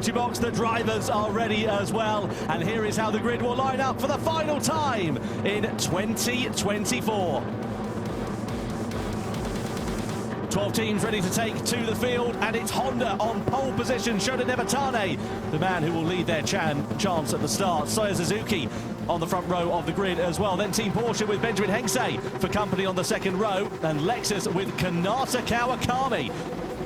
entry box. The drivers are ready as well. And here is how the grid will line up for the final time in 2024. 12 teams ready to take to the field, and it's Honda on pole position. Shota Nevatane, the man who will lead their chance at the start. Soya Suzuki on the front row of the grid as well. Then Team Porsche with Benjamin Hengse for company on the second row, and Lexus with Kanata Kawakami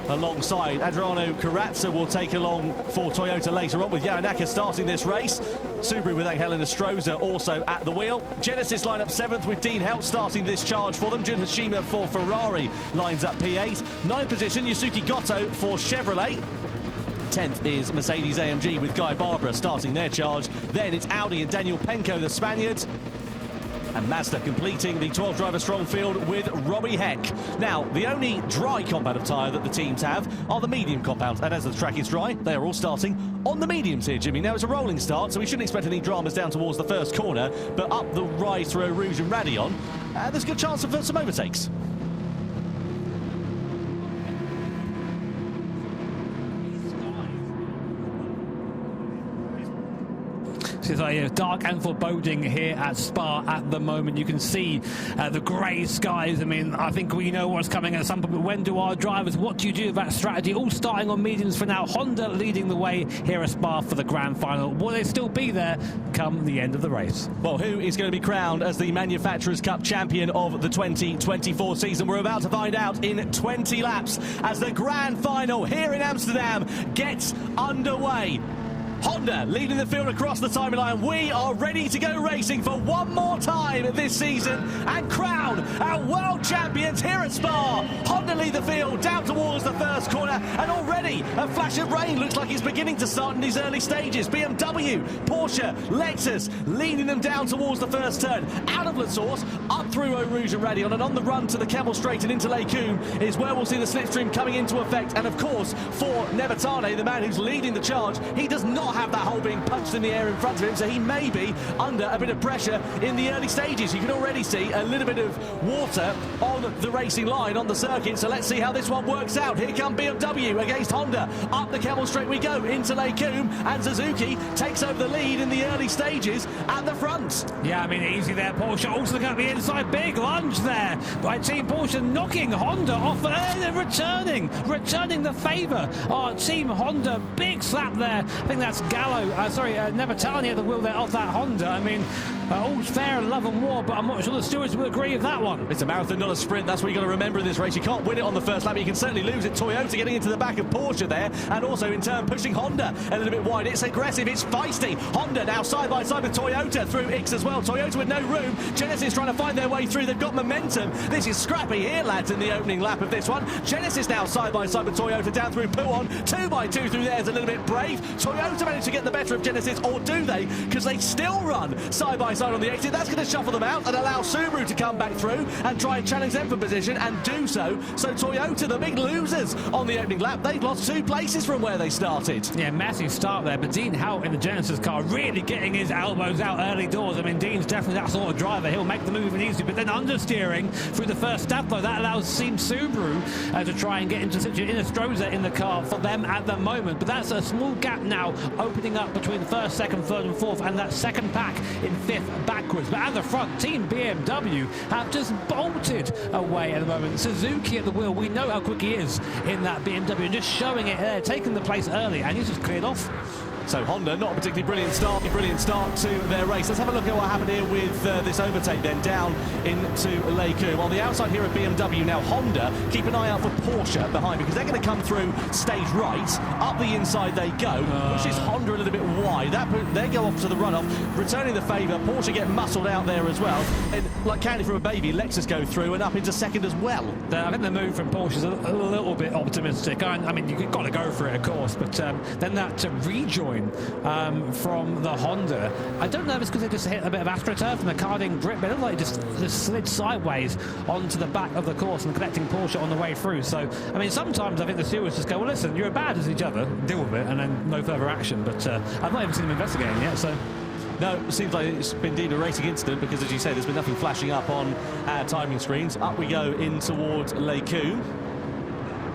alongside. Adriano Corazza will take along for Toyota later on, with Yaranaka starting this race. Subaru with Helena Stroza also at the wheel. Genesis line up 7th with Dean Helt starting this charge for them. Jun Hashima for Ferrari lines up P8. 9th position, Yusuke Goto for Chevrolet. 10th is Mercedes-AMG with Guy Barbara starting their charge. Then it's Audi and Daniel Penko, the Spaniards. And Mazda completing the 12-driver strong field with Robbie Heck. Now, the only dry compound of tyre that the teams have are the medium compounds. And as the track is dry, they are all starting on the mediums here, Jimmy. Now, it's a rolling start, so we shouldn't expect any dramas down towards the first corner. But up the rise through Eau Rouge and Raidillon, there's a good chance of some overtakes. It's like dark and foreboding here at Spa at the moment. You can see the grey skies. I mean, I think we know what's coming at some point, but when do our drivers, what do you do with that strategy? All starting on mediums for now. Honda leading the way here at Spa for the grand final. Will they still be there come the end of the race? Well, who is going to be crowned as the Manufacturers' Cup champion of the 2024 season? We're about to find out in 20 laps as the grand final here in Amsterdam gets underway. Honda leading the field across the timeline. We are ready to go racing for one more time this season and crown our world champions here at Spa. Honda lead the field down towards the first corner, and already a flash of rain looks like it's beginning to start in these early stages. BMW, Porsche, Lexus leading them down towards the first turn. Out of La Source, up through Eau Rouge and Raidillon, and on the run to the Kemmel Straight and into Les Combes is where we'll see the slipstream coming into effect. And of course, for Nevatane, the man who's leading the charge, he does not have that hole being punched in the air in front of him, so he may be under a bit of pressure in the early stages. You can already see a little bit of water on the racing line on the circuit, so let's see how this one works out. Here come BMW against Honda. Up the Kemmel Straight we go into Les Combes, and Suzuki takes over the lead in the early stages at the front. Yeah, I mean, easy there. Porsche also looking at the inside. Big lunge there by Team Porsche, knocking Honda off and returning the favour. Oh, Team Honda, big slap there. I think that's Nevatane at the wheel there off that Honda. I mean, all's fair in love and war, but I'm not sure the stewards will agree with that one. It's a marathon, not a sprint. That's what you've got to remember in this race. You can't win it on the first lap, but you can certainly lose it. Toyota getting into the back of Porsche there, and also in turn pushing Honda a little bit wide. It's aggressive, it's feisty. Honda now side by side with Toyota through X as well. Toyota with no room. Genesis trying to find their way through. They've got momentum. This is scrappy here, lads, in the opening lap of this one. Genesis now side by side with Toyota down through Pouon. 2x2 through there is a little bit brave. Toyota managed to get the better of Genesis, or do they? Because they still run side by side on the exit. That's going to shuffle them out and allow Subaru to come back through and try and challenge them for position, and do so. So Toyota, the big losers on the opening lap, they've lost 2 places from where they started. Yeah, massive start there, but Dean Helt in the Genesis car really getting his elbows out early doors. I mean, Dean's definitely that sort of driver. He'll make the move and easy, but then understeering through the first step, though, that allows Team Subaru to try and get into Stroza in the car for them at the moment. But that's a small gap now opening up between the first, second, third and fourth, and that second pack in 5th backwards. But at the front, Team BMW have just bolted away at the moment. Suzuki at the wheel, we know how quick he is in that BMW, and just showing it there, taking the place early, and he's just cleared off. So Honda, not a particularly brilliant start to their race. Let's have a look at what happened here with this overtake then down into Les Combes. On the outside here at BMW, now Honda, keep an eye out for Porsche behind, because they're going to come through stage right. Up the inside they go, pushes Honda a little bit wide. They go off to the runoff, returning the favour. Porsche get muscled out there as well. And like candy from a baby, Lexus go through and up into second as well. I think the move from Porsche is a little bit optimistic. I mean, you've got to go for it, of course, but then that rejoin from the Honda. I don't know if it's because they just hit a bit of AstroTurf and the car didn't grip, but it looked like it just slid sideways onto the back of the course and collecting Porsche on the way through. So, I mean, sometimes I think the stewards just go, well, listen, you're as bad as each other, deal with it, and then no further action. But I've not even seen them investigating yet, so... No, it seems like it's been indeed a racing incident, because, as you say, there's been nothing flashing up on our timing screens. Up we go in towards Les Combes.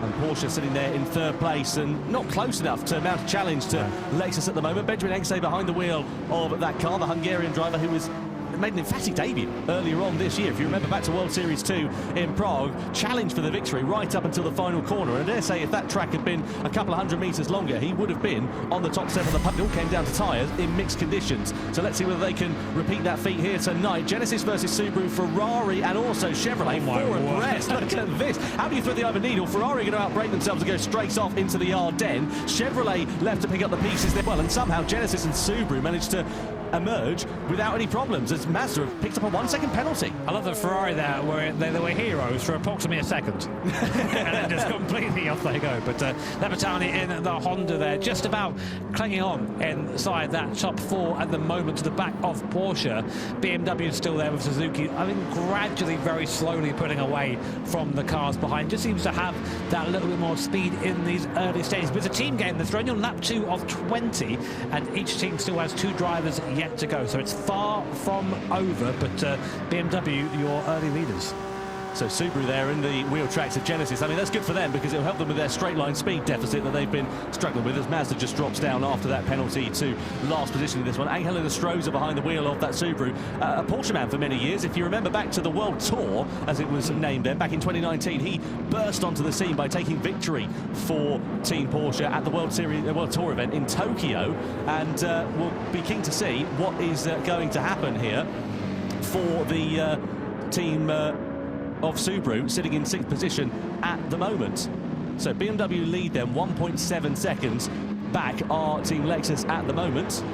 And Porsche sitting there in third place and not close enough to mount a challenge to Lexus at the moment. Benjamin Enkse behind the wheel of that car, the Hungarian driver who was made an emphatic debut earlier on this year. If you remember back to World Series 2 in Prague, challenged for the victory right up until the final corner. And I dare say if that track had been a couple of hundred metres longer, he would have been on the top 7 of the punt. It all came down to tyres in mixed conditions. So let's see whether they can repeat that feat here tonight. Genesis versus Subaru, Ferrari and also Chevrolet. Four abreast. Look at this. How do you thread the eye of a needle? Ferrari are going to outbrake themselves and go straight off into the Ardennes. Chevrolet left to pick up the pieces there. Well, and somehow Genesis and Subaru managed to emerge without any problems as Mazda have picked up a 1 second penalty. I love the Ferrari there, where they were heroes for approximately a second and then just completely off they go. But Navatani in the Honda there, just about clinging on inside that top 4 at the moment to the back of Porsche. BMW is still there with Suzuki. I mean, gradually, very slowly putting away from the cars behind. Just seems to have that little bit more speed in these early stages. But it's a team game. They're only on lap 2 of 20, and each team still has 2 drivers yet to go, so it's far from over, but BMW, your early leaders. So Subaru there in the wheel tracks of Genesis. I mean, that's good for them because it'll help them with their straight line speed deficit that they've been struggling with as Mazda just drops down after that penalty to last position in this one. Angel Stroza behind the wheel of that Subaru, a Porsche man for many years. If you remember back to the World Tour, as it was named then, back in 2019, he burst onto the scene by taking victory for Team Porsche at the World Tour event in Tokyo, and we'll be keen to see what is going to happen here for the team of Subaru, sitting in 6th position at the moment. So BMW lead them 1.7 seconds back are Team Lexus at the moment.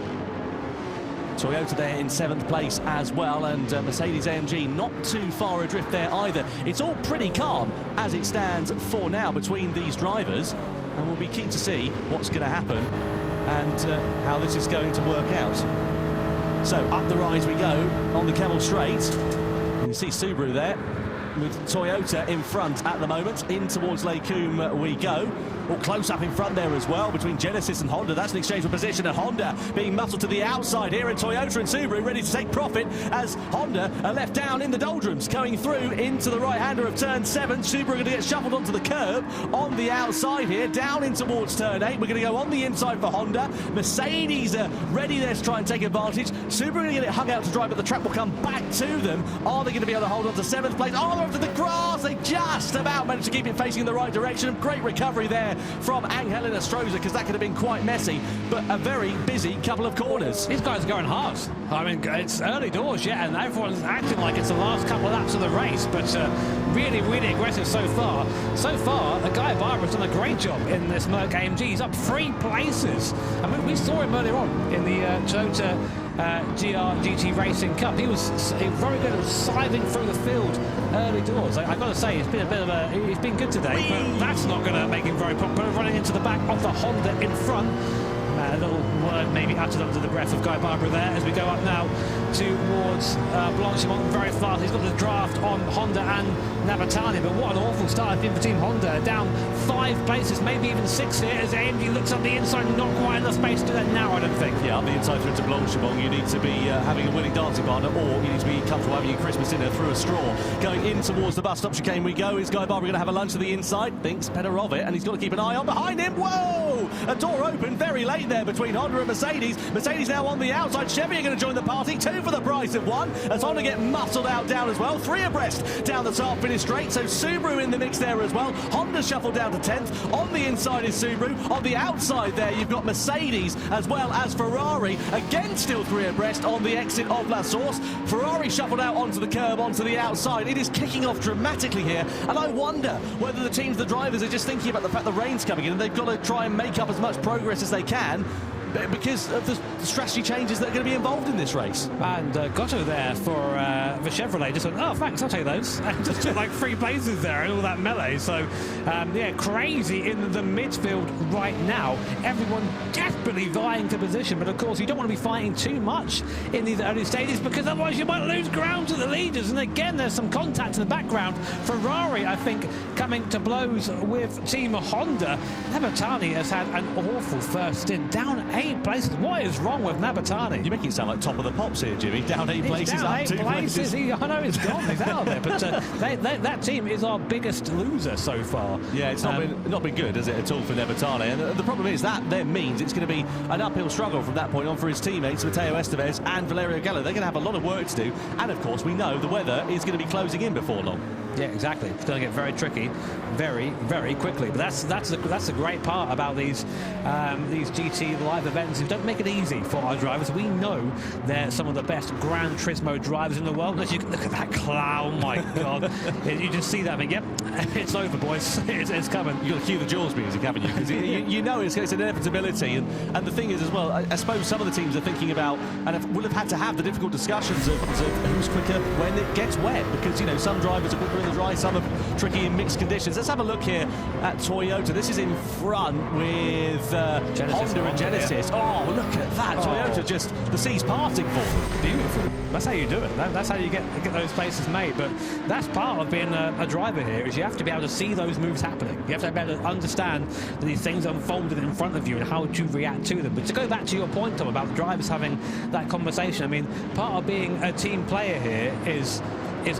Toyota there in 7th place as well, and Mercedes-AMG not too far adrift there either. It's all pretty calm as it stands for now between these drivers, and we'll be keen to see what's going to happen and how this is going to work out. So up the rise we go on the Kemmel Straight. You can see Subaru there with Toyota in front at the moment. In towards Lake Coombe we go. All close up in front there as well between Genesis and Honda. That's an exchange for position, and Honda being muscled to the outside here, and Toyota and Subaru ready to take profit as Honda are left down in the doldrums going through into the right-hander of turn 7. Subaru are going to get shuffled onto the curb on the outside here, down in towards turn 8. We're going to go on the inside for Honda. Mercedes are ready there to try and take advantage. Subaru are going to get it hung out to dry, but the track will come back to them. Are they going to be able to hold on to 7th place? Oh, they're up to the grass. They just about managed to keep it facing in the right direction. Great recovery there from Angel Stroza, because that could have been quite messy, but a very busy couple of corners. These guys are going hard. I mean, it's early doors yet, and everyone's acting like it's the last couple of laps of the race, but really, really aggressive so far. So far, Guy Barbara's done a great job in this Merc AMG. He's up 3 places. I mean, we saw him earlier on in the Toyota GT Racing Cup. He was very good at scything through the field early doors. I've got to say, it's been a bit of a, he's been good today, but that's not going to make him very popular. Running into the back of the Honda in front. A little word maybe uttered under the breath of Guy Barbara there as we go up now towards Blanchimont very fast. He's got the draft on Honda and Navatani, but what an awful start it's been for Team Honda. Down 5 places, maybe even 6 here as AMG looks up the inside. Not quite enough space to do that now, I don't think. Yeah, up the inside through to Blanchimont, you need to be having a winning dancing partner, or you need to be comfortable having your Christmas dinner through a straw. Going in towards the bus stop chicane we go. Is Guy Barbara going to have a lunch to the inside? Thinks better of it, and he's got to keep an eye on behind him. Whoa! A door open very late there between Honda and Mercedes. Mercedes now on the outside. Chevy are going to join the party. 2 for the price of 1 as Honda get muscled out down as well. 3 abreast down the top, finish straight. So Subaru in the mix there as well. Honda shuffled down to 10th. On the inside is Subaru. On the outside there you've got Mercedes as well as Ferrari. Again still 3 abreast on the exit of La Source. Ferrari shuffled out onto the curb, onto the outside. It is kicking off dramatically here, and I wonder whether the drivers are just thinking about the fact the rain's coming in and they've got to try and make up as much progress as they can because of the strategy changes that are going to be involved in this race. And Gotto there for Chevrolet just went, oh, thanks, I'll take those. And just took like 3 places there and all that melee. So, yeah, crazy in the midfield right now. Everyone desperately vying for position, but of course you don't want to be fighting too much in these early stages because otherwise you might lose ground to the leaders. And again, there's some contact in the background. Ferrari, I think, coming to blows with Team Honda. Navatani has had an awful first stint, down 8 8 places. What is wrong with Nabatani? You're making it sound like top of the pops here, Jimmy. Down 8 places, down up 8 2 places. places. I know he's gone. He's out of there. But that team is our biggest loser so far. Yeah, it's not been good, has it, at all for Nabatani? And the problem is that then means it's going to be an uphill struggle from that point on for his teammates, Matteo Estevez and Valerio Gallo. They're going to have a lot of work to do. And, of course, we know the weather is going to be closing in before long. Yeah, exactly. It's going to get very tricky, very, very quickly. But that's a great part about these GT live events. They don't make it easy for our drivers. We know they're some of the best Gran Turismo drivers in the world. Look at that clown! My God, you just see that. I mean, yep, it's over, boys. It's coming. You've got to cue the Jaws music, haven't you? Because you know it's an inevitability. And the thing is, as well, I suppose some of the teams are thinking about and will have had to have the difficult discussions of who's quicker when it gets wet, because you know some drivers are quicker in the dry, some are tricky in mixed conditions. Let's have a look here at Toyota. This is in front with Honda and Genesis. Yeah. Oh, look at that! Toyota just the seas parting for them. Beautiful. That's how you do it. That's how you get those places made. But that's part of being a driver here, is you have to be able to see those moves happening. You have to be able to understand that these things unfolded in front of you and how to react to them. But to go back to your point, Tom, about the drivers having that conversation, I mean, part of being a team player here is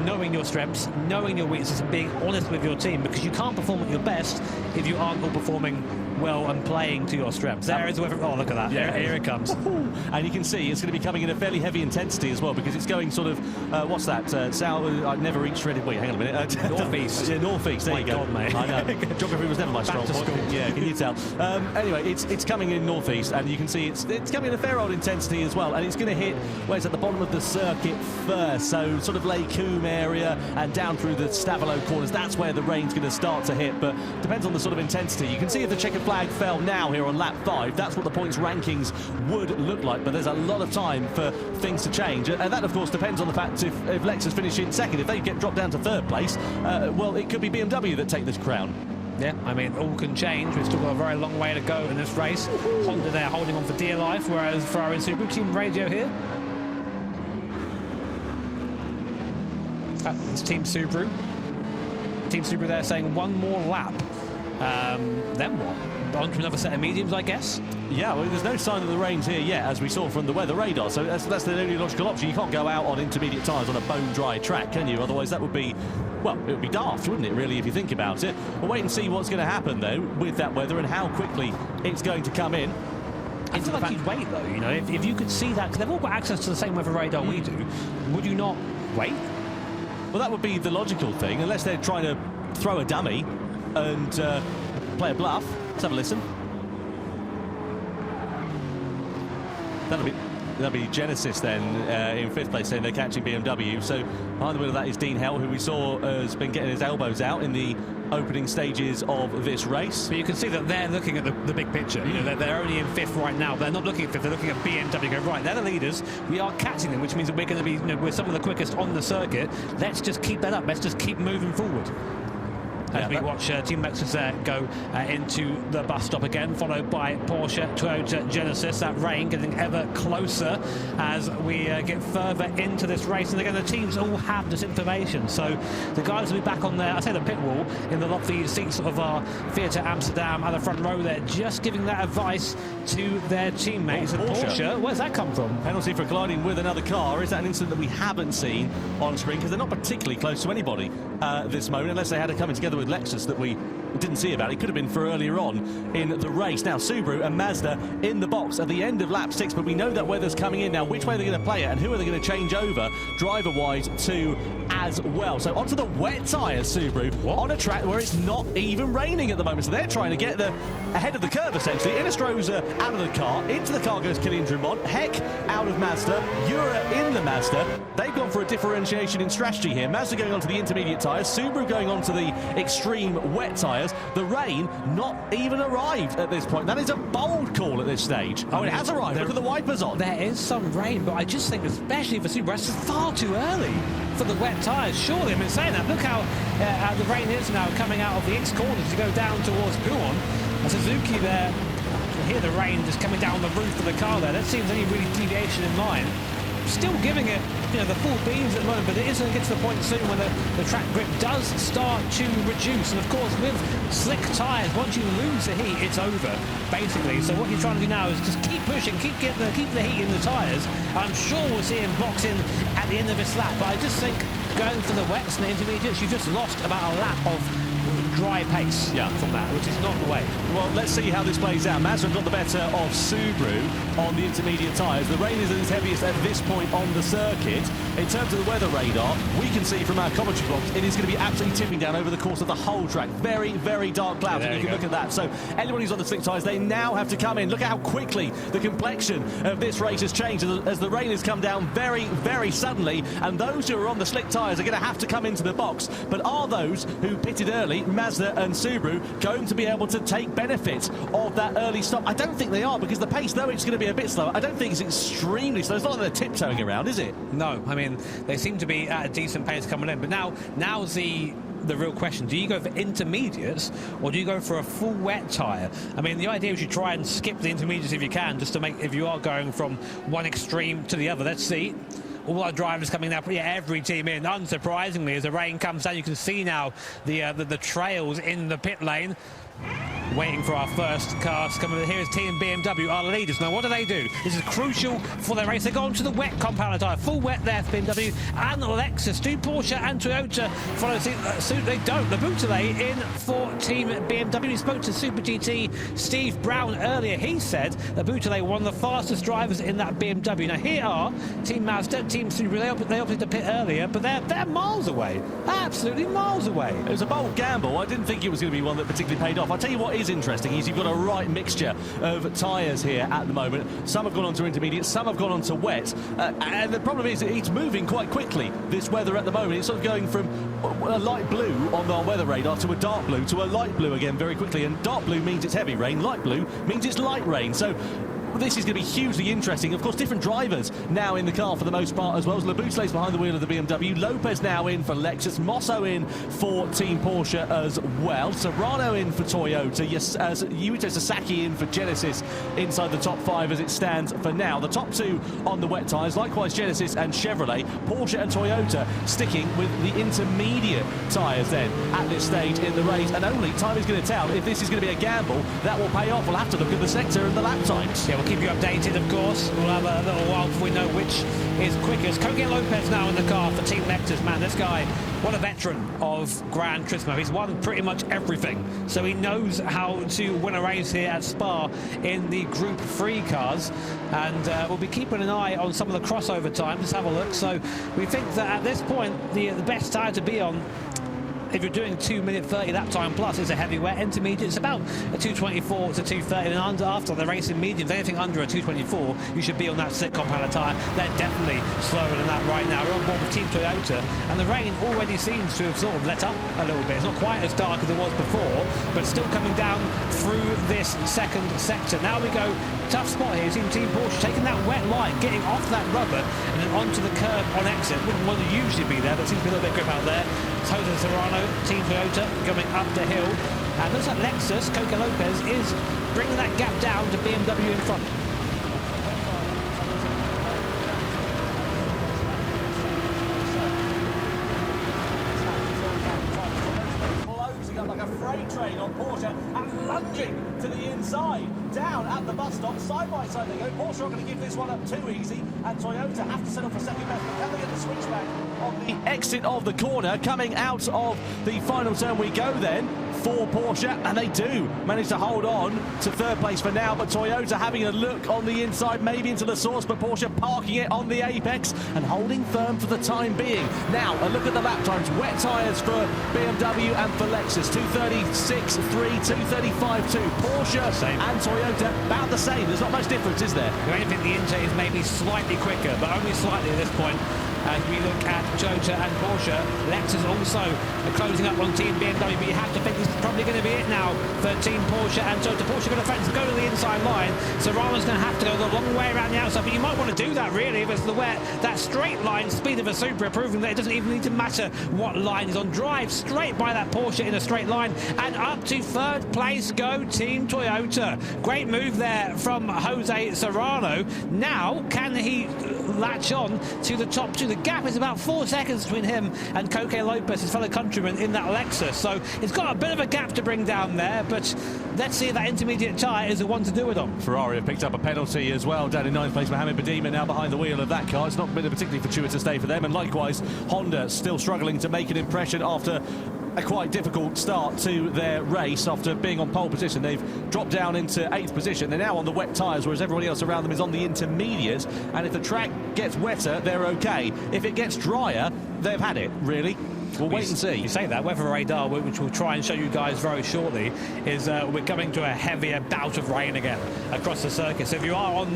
knowing your strengths, knowing your weaknesses, and being honest with your team, because you can't perform at your best if you aren't all performing well and playing to your strengths. There is whether. Oh, look at that! Yeah, here it comes. And you can see it's going to be coming in a fairly heavy intensity as well, because it's going sort of what's that? South. I've never reached shredded. Wait, hang on a minute. Northeast. Yeah, northeast. There you go. God, mate. I know. Geography was never my strong point. Yeah, can you tell? Anyway, it's coming in northeast, and you can see it's coming in a fair old intensity as well, and it's going to hit where's at the bottom of the circuit first, so sort of Lake Coombe area and down through the Stavolo corners. That's where the rain's going to start to hit, but depends on the sort of intensity. You can see if the checkered flag fell now here on lap 5, that's what the points rankings would look like, but there's a lot of time for things to change, and that of course depends on the fact if Lexus finish in second. If they get dropped down to 3rd place, well, it could be BMW that take this crown. Yeah, I mean, all can change. We've still got a very long way to go in this race. Honda there holding on for dear life, whereas Ferrari and Subaru team radio here. It's Team Subaru. Team Subaru there saying one more lap. Then what? On to another set of mediums, I guess? Yeah, well, there's no sign of the rains here yet, as we saw from the weather radar, so that's the only logical option. You can't go out on intermediate tyres on a bone-dry track, can you? Otherwise that would be, well, it would be daft, wouldn't it, really, if you think about it? We'll wait and see what's going to happen, though, with that weather and how quickly it's going to come in. I feel like you'd wait, though, you know, if you could see that, because they've all got access to the same weather radar we do, would you not wait? Well, that would be the logical thing, unless they're trying to throw a dummy and play a bluff. Let's have a listen. That'll be Genesis then in 5th place, saying they're catching BMW. So behind the wheel of that is Dean Hell, who we saw has been getting his elbows out in the opening stages of this race. But you can see that they're looking at the big picture. You know, they're only in 5th right now. They're not looking at 5th. They're looking at BMW. Go, right, they're the leaders. We are catching them, which means that we're going to be, you know, we're some of the quickest on the circuit. Let's just keep that up. Let's just keep moving forward. As we watch Team Lexus go into the bus stop again, followed by Porsche, Toyota, Genesis. That rain getting ever closer as we get further into this race. And again, the teams all have this information. So the guys will be back on there, I say the pit wall, in the lofty seats of our Theatre Amsterdam at the front row there, just giving that advice to their teammates. And Porsche, where's that come from? Penalty for colliding with another car. Is that an incident that we haven't seen on screen? Because they're not particularly close to anybody this moment, unless they had it coming together with Lexus that we didn't see about. It could have been for earlier on in the race. Now Subaru and Mazda in the box at the end of lap 6, but we know that weather's coming in now. Which way they're going to play it and who are they going to change over driver-wise to as well? So onto the wet tyres, Subaru, on a track where it's not even raining at the moment. So they're trying to get ahead of the curve, essentially. Innestrosa out of the car. Into the car goes Kylian Drummond. Heck out of Mazda. Ura in the Mazda. They've gone for a differentiation in strategy here. Mazda going on to the intermediate tyres. Subaru going on to the extreme wet tyres. The rain not even arrived at this point. That is a bold call at this stage. Oh, it has arrived. Look at the wipers on. There is some rain, but I just think, especially for Subaru, it's far too early for the wet tyres. Surely, I've been saying that. Look how the rain is now coming out of the X corners to go down towards Buon. A Suzuki there. You can hear the rain just coming down the roof of the car there. That seems any really deviation in line. still giving it, the full beams at the moment, but it is going to get to the point soon when the track grip does start to reduce. And of course, with slick tyres, once you lose the heat, it's over, basically. So what he's trying to do now is just keep pushing, keep the heat in the tyres. I'm sure we'll see him box in at the end of this lap, but I just think going for the wets and the intermediates, you've just lost about a lap of dry pace from that, which is not the way. Well, let's see how this plays out. Mazda got the better of Subaru on the intermediate tyres. The rain is at its heaviest at this point on the circuit. In terms of the weather radar, we can see from our commentary box, it is going to be absolutely tipping down over the course of the whole track. Very, very dark clouds, and you can look at that. So anyone who's on the slick tyres, they now have to come in. Look at how quickly the complexion of this race has changed as the rain has come down very, very suddenly, and those who are on the slick tyres are going to have to come into the box. But are those who pitted early, Mazda and Subaru, going to be able to take benefit of that early stop? I don't think they are, because the pace, though it's going to be a bit slower, I don't think it's extremely slow. It's not like they're tiptoeing around, is it? No, I mean, they seem to be at a decent pace coming in, but now's the real question. Do you go for intermediates, or do you go for a full wet tyre? I mean, the idea is you try and skip the intermediates if you can, just to make, if you are going from one extreme to the other. Let's see. All our drivers coming now, every team in. Unsurprisingly, as the rain comes down, you can see now the trails in the pit lane. Waiting for our first cars coming in. Here's Team BMW, our leaders. Now, what do? This is crucial for their race. They go on to the wet compound tyre. Full wet there for BMW and Lexus. Do Porsche and Toyota follow suit? They don't. The Bouteille in for Team BMW. We spoke to Super GT Steve Brown earlier. He said the Bouteille one of the fastest drivers in that BMW. Now, here are Team Mazda, Team Subaru. They opted to pit earlier, but they're miles away. Absolutely miles away. It was a bold gamble. I didn't think it was going to be one that particularly paid off. I'll tell you what is interesting is you've got a right mixture of tyres here at the moment. Some have gone on to intermediate, some have gone on to wet, and the problem is it's moving quite quickly, this weather at the moment. It's sort of going from a light blue on our weather radar to a dark blue to a light blue again very quickly, and dark blue means it's heavy rain, light blue means it's light rain. So this is going to be hugely interesting. Of course, different drivers now in the car for the most part as well. So Labouteille's behind the wheel of the BMW. Lopez now in for Lexus. Mosso in for Team Porsche as well. Serrano in for Toyota. Yuito Sasaki in for Genesis inside the top 5 as it stands for now. The top 2 on the wet tyres. Likewise, Genesis and Chevrolet. Porsche and Toyota sticking with the intermediate tyres then at this stage in the race. And only time is going to tell if this is going to be a gamble that will pay off. We'll have to look at the sector and the lap times. Yeah, we'll keep you updated, of course. We'll have a little while before we know which is quickest. Coque Lopez now in the car for Team Lexus. Man, this guy, what a veteran of Gran Turismo. He's won pretty much everything, so he knows how to win a race here at Spa in the Group 3 cars. And we'll be keeping an eye on some of the crossover times. Let's have a look. So we think that at this point, the best tyre to be on, if you're doing 2-minute 30 lap time plus, is a heavy wet. Intermediate, it's about a 224 to 230, and after the racing mediums, anything under a 224, you should be on that slick compound tyre. They're definitely slower than that right now. We're on board with Team Toyota, and the rain already seems to have sort of let up a little bit. It's not quite as dark as it was before, but still coming down through this second sector. Now we go, tough spot here. Team Porsche taking that wet line, getting off that rubber, and then onto the curb on exit. Wouldn't want to usually be there, but seems to be a little bit grip out there. Toto Serrano, Team Toyota, going up the hill. And looks like Lexus, Coque Lopez, is bringing that gap down to BMW in front. Closing up like a freight train on Porsche and lunging to the inside. Down at the bus stop, side by side they go. Porsche are going to give this one up too easy, and Toyota have to settle for second best. But can they get the switchback on the exit of the corner? Coming out of the final turn we go then for Porsche, and they do manage to hold on to third place for now, but Toyota having a look on the inside, maybe into the source, but Porsche parking it on the apex and holding firm for the time being. Now a look at the lap times. Wet tyres for BMW and for Lexus, 236.3, 235.2. Porsche same. And Toyota about the same. There's not much difference, is there? I only think the Inter is maybe slightly quicker, but only slightly at this point. As we look at Toyota and Porsche, Lexus also closing up on Team BMW, but you have to think this is probably going to be it now for Team Porsche and Toyota. Porsche going to go to the inside line. Serrano's going to have to go the long way around the outside, but you might want to do that really if it's the wet. That straight line speed of a Supra, proving that it doesn't even need to matter what line is on. Drive straight by that Porsche in a straight line, and up to third place go Team Team Toyota. Great move there from Jose Serrano. Now, can he latch on to the top two? The gap is about 4 seconds between him and Coque Lopez, his fellow countryman, in that Lexus. So it's got a bit of a gap to bring down there, but let's see if that intermediate tyre is the one to do it on. Ferrari have picked up a penalty as well. Down in 9th place, Mohamed Badima now behind the wheel of that car. It's not been a particularly fortuitous day for them, and likewise Honda still struggling to make an impression after a quite difficult start to their race. After being on pole position, they've dropped down into 8th position. They're now on the wet tyres, whereas everybody else around them is on the intermediate, and if the track gets wetter, they're okay. If it gets drier, they've had it, really. We'll wait and see. You say that, weather radar, which we'll try and show you guys very shortly, is we're coming to a heavier bout of rain again across the circuit. So if you are on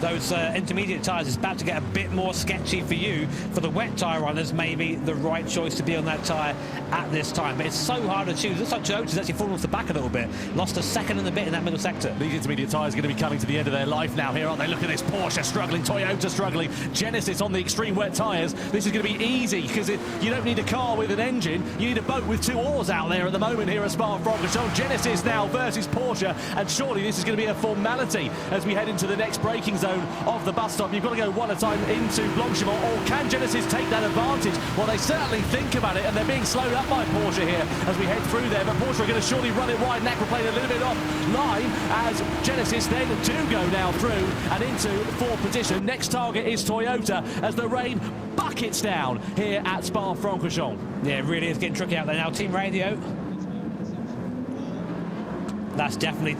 those intermediate tyres, it's about to get a bit more sketchy for you. For the wet tyre runners, maybe the right choice to be on that tyre at this time. But it's so hard to choose. Looks like Toyota's actually fallen off the back a little bit. Lost a second and a bit in that middle sector. These intermediate tyres are going to be coming to the end of their life now here, aren't they? Look at this, Porsche struggling, Toyota struggling, Genesis on the extreme wet tyres. This is going to be easy because you don't need a car with an engine, you need a boat with 2 oars out there at the moment here at Spa-Francorchamps. Genesis now versus Porsche, and surely this is going to be a formality as we head into the next braking zone of the bus stop. You've got to go one at a time into Blanchimont, or can Genesis take that advantage? Well, they certainly think about it, and they're being slowed up by Porsche here as we head through there, but Porsche are going to surely run it wide. Aquaplane a little bit off line as Genesis then do go now through and into 4th position. Next target is Toyota as the rain buckets down here at Spa-Francorchamps. Yeah, it really is getting tricky out there now. Team radio. That's definitely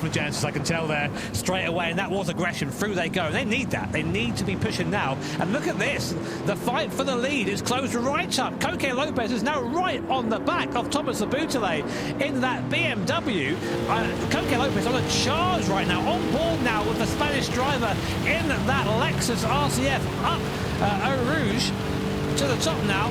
Genesis, I can tell there straight away, and that was aggression. Through they go. They need that. They need to be pushing now. And look at this. The fight for the lead is closed right up. Coque Lopez is now right on the back of Thomas Abutale in that BMW. Coque Lopez on a charge right now, on board now with the Spanish driver in that Lexus RCF up Eau Rouge to the top now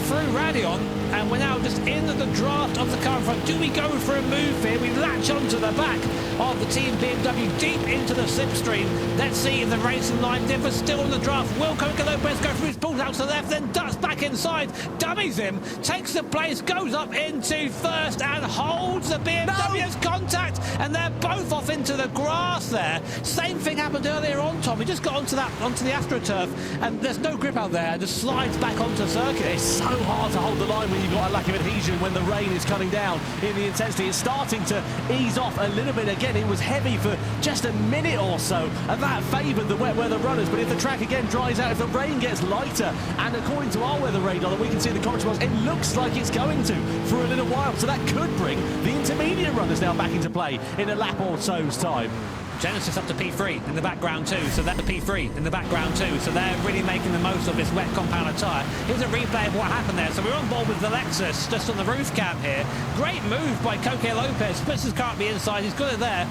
through Radion. And we're now just in the draft of the car in front. Do we go for a move here? We latch onto the back of the team BMW deep into the slipstream. Let's see if the racing line differs. Still on the draft. Will Coque Lopez go through his pulls out to the left, then ducks back inside, dummies him, takes the place, goes up into first and holds the BMW's contact, and they're both off into the grass there. Same thing happened earlier on, Tom. He just got onto the AstroTurf, and there's no grip out there, and just slides back onto circuit. It's so hard to hold the line when you've got a lack of adhesion when the rain is coming down in the intensity. It's starting to ease off a little bit again. It was heavy for just a minute or so, and that favoured the wet weather runners. But if the track again dries out, if the rain gets lighter, and according to our weather radar that we can see in the commentary box, it looks like it's going to for a little while. So that could bring the intermediate runners now back into play in a lap or so's time. Genesis up to P3 in the background too, so that's the P3 in the background too, so they're really making the most of this wet compounder tyre. Here's a replay of what happened there. So we're on board with the Lexus, just on the roof cam here. Great move by Coque Lopez, puts his car up the inside, he's got it there.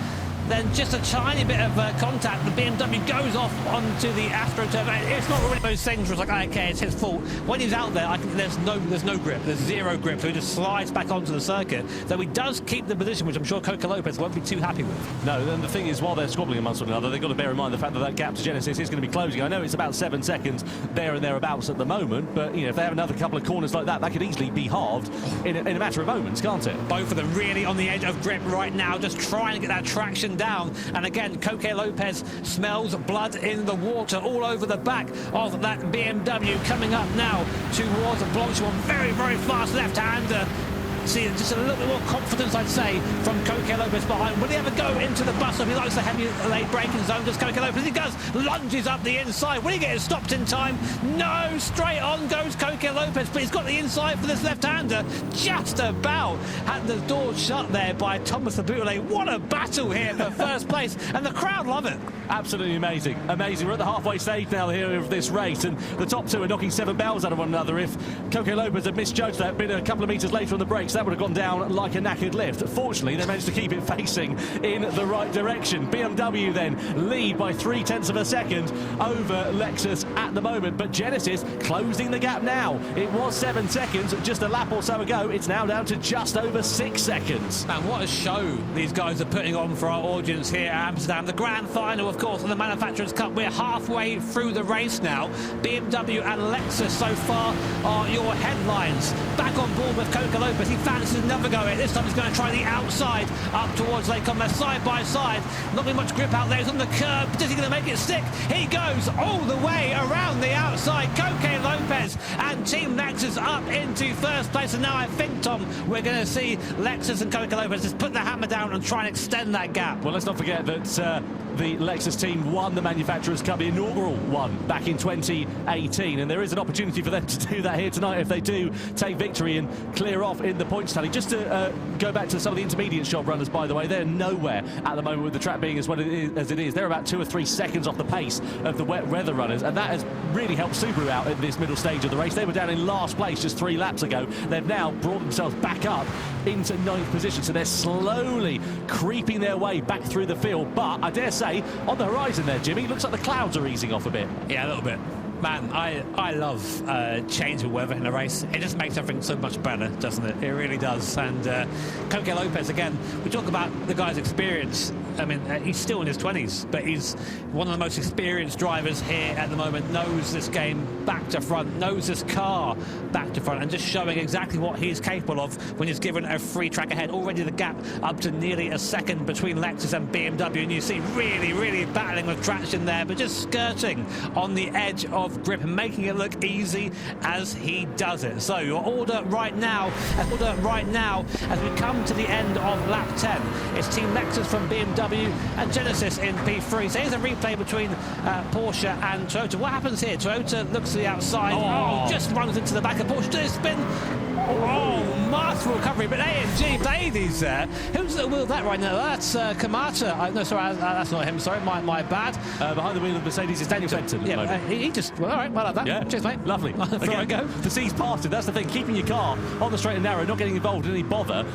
Then just a tiny bit of contact, the BMW goes off onto the AstroTurf. It's not really those things where it's like, okay, it's his fault. When he's out there, there's no grip, there's zero grip, so he just slides back onto the circuit. Though he does keep the position, which I'm sure Coque Lopez won't be too happy with. No, then the thing is, while they're squabbling amongst one another, they've got to bear in mind the fact that that gap to Genesis is going to be closing. I know it's about 7 seconds there and thereabouts at the moment, but you know, if they have another couple of corners like that, that could easily be halved in a matter of moments, can't it? Both of them really on the edge of grip right now, just trying to get that traction down. And again, Coque Lopez smells blood in the water all over the back of that BMW, coming up now towards Blanchimont. Very, very fast left-hander. See, just a little bit more confidence, I'd say, from Coque Lopez behind. Will he ever go into the bus stop? He likes the heavy late braking zone, does Coque Lopez? He does, lunges up the inside. Will he get it stopped in time? No, straight on goes Coque Lopez, but he's got the inside for this left-hander. Just about had the door shut there by Thomas Abutale. What a battle here for first place, and the crowd love it. Absolutely amazing, amazing. We're at the halfway stage now here of this race, and the top two are knocking 7 bells out of one another. If Coque Lopez had misjudged that, been a couple of metres later on the brakes, that would have gone down like a knackered lift. Fortunately, they managed to keep it facing in the right direction. BMW then lead by 0.3 of a second over Lexus at the moment, but Genesis closing the gap now. It was 7 seconds just a lap or so ago. It's now down to just over 6 seconds. And what a show these guys are putting on for our audience here at Amsterdam. The grand final, of course, of the Manufacturers' Cup. We're halfway through the race now. BMW and Lexus so far are your headlines. Back on board with Coque Lopez. He fancies another go at it. This time he's going to try the outside up towards Lake on. They're side by side. Not really much grip out there. He's on the curb. Is he going to make it stick? He goes all the way around the outside. Coque Lopez and Team Lexus up into first place. And now I think, Tom, we're going to see Lexus and Coque Lopez just put the hammer down and try and extend that gap. Well, let's not forget that the Lexus team won the Manufacturers' Cup, the inaugural one, back in 2018, and there is an opportunity for them to do that here tonight if they do take victory and clear off in the points tally. Just to go back to some of the intermediate shot runners, by the way, they're nowhere at the moment with the track being as well as it is. They're about 2 or 3 seconds off the pace of the wet weather runners, and that has really helped Subaru out in this middle stage of the race. They were down in last place just 3 laps ago. They've now brought themselves back up into 9th position, so they're slowly creeping their way back through the field. But I dare say, on the horizon there, Jimmy, looks like the clouds are easing off a bit. Yeah, a little bit. Man, I love change of weather in a race. It just makes everything so much better, doesn't it? It really does. And Coque Lopez, again, we talk about the guy's experience. I mean, he's still in his 20s, but he's one of the most experienced drivers here at the moment, knows this game back to front, knows this car back to front, and just showing exactly what he's capable of when he's given a free track ahead. Already the gap up to nearly a second between Lexus and BMW, and you see really battling with traction there, but just skirting on the edge of grip and making it look easy as he does it. So your order right now as we come to the end of lap 10, it's Team Lexus from BMW and Genesis in P3. So here's a replay between Porsche and Toyota. What happens here? Toyota looks to the outside, just runs into the back of Porsche. Does it spin? Masterful recovery, but AMG ladies there. Who's at the wheel of that right now? That's Kamata. No, sorry, that's not him. Sorry, my bad. Behind the wheel of Mercedes is Daniel Benton. Yeah, he just, well, all right, well, like that. Yeah. Cheers, mate. Lovely. Before I go. The sea's parted. That's the thing. Keeping your car on the straight and narrow, not getting involved in any bother,